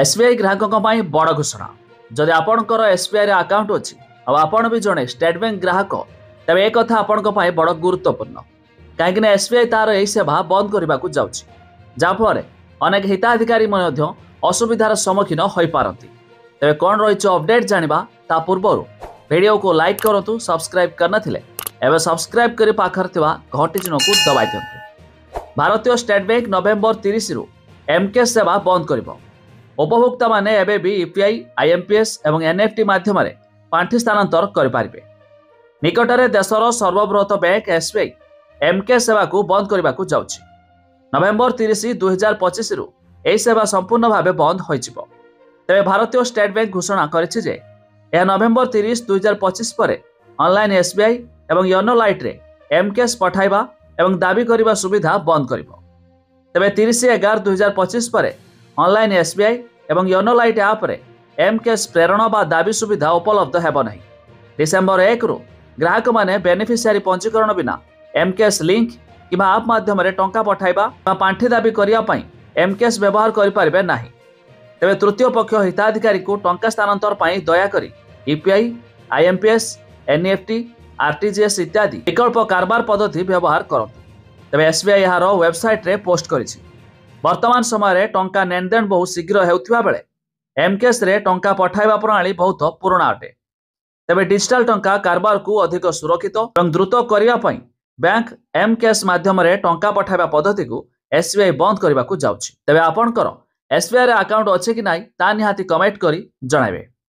SBI ग्राहकों ପାଇଁ ବଡ଼ ଘୋଷଣା। ଯଦି ଆପଣଙ୍କର ଏସ୍ବିଆଇରେ ଆକାଉଣ୍ଟ ଅଛି ଆଉ ଆପଣ ବି ଜଣେ ଷ୍ଟେଟ୍ ବ୍ୟାଙ୍କ ଗ୍ରାହକ, ତେବେ ଏ କଥା ଆପଣଙ୍କ ପାଇଁ ବଡ଼ ଗୁରୁତ୍ୱପୂର୍ଣ୍ଣ। କାହିଁକିନା ଏସ୍ବିଆଇ ତାର ଏହି ସେବା ବନ୍ଦ କରିବାକୁ ଯାଉଛି, ଯାହାଫଳରେ ଅନେକ ହିତାଧିକାରୀ ମଧ୍ୟ ଅସୁବିଧାର ସମ୍ମୁଖୀନ ହୋଇପାରନ୍ତି। ତେବେ କ'ଣ ରହିଛି ଅପଡେଟ୍ ଜାଣିବା ତା ପୂର୍ବରୁ ଭିଡ଼ିଓକୁ ଲାଇକ୍ କରନ୍ତୁ। ସବସ୍କ୍ରାଇବ୍ କରିନଥିଲେ ଏବେ ସବସ୍କ୍ରାଇବ୍ କରି ପାଖରେ ଥିବା ଘଣ୍ଟି ଚିହ୍ନକୁ ଦବାଇ ଦିଅନ୍ତୁ। ଭାରତୀୟ ଷ୍ଟେଟ୍ ବ୍ୟାଙ୍କ ନଭେମ୍ବର 30 ଏମ୍କେଏସ୍ ସେବା ବନ୍ଦ କରିବ। उपभोक्ता माने एबे भी यूपीआई, आईएमपीएस और एनएफटी माध्यम पांठि स्थानांतर करें। निकटरे देशर सर्वबृहत बैंक एसबीआई एमकेएस सेवा को बंद करने को जाउछि। नवेम्बर 30, 2025 यह सेवा संपूर्ण भाव बंद हो। तेरे भारतीय स्टेट बैंक घोषणा करिछि जे यह नवेम्बर 30, 2025 पर ऑनलाइन एसबीआई और योनो लाइट रे एमकेएस पठाइबा और दाबी करने सुविधा बंद करिवो। तेरे 30/11/2025 पर ऑनलाइन एसबीआई और योनो लाइट ऐप रे एमकेएस प्रेरण बा दाबी सुविधा उपलब्ध हेबो नहीं। डिसेम्बर 1 रु ग्राहक माने बेनिफिशियरी पंजीकरण बिना एमकेएस लिंक किबा ऐप माध्यम रे टंका पठाइबा बा पांठी दाबी करिया पई एमकेएस व्यवहार करि पारिबे नाही। तेबे तृतीय पक्ष हिताधिकारी को टंका स्थानांतर पई दया करी यूपीआई, आईएमपीएस, एनईएफटी, आरटीजीएस इत्यादि विकल्प कारबार पद्धति व्यवहार करंतु। तेबे एसबीआई यार वेबसाइट रे पोस्ट करिछि। वर्तमान समय टंका लेनदेन बहुत शीघ्र होउथिबा बेले एमकेएस रे टंका पठाइबा प्रणाली बहुत पुराना अटे। तेबे डिजिटल टंका कारबार को अधिक सुरक्षित और द्रुत करने पई बैंक एमकेएस माध्यम रे टंका पठाइबा पद्धति को एसबीआई बंद करने को जाउछि। तेबे आपणकर एसबीआई रे अकाउंट अछि कि नाही ता निहाती कमेंट करी जणाइबे।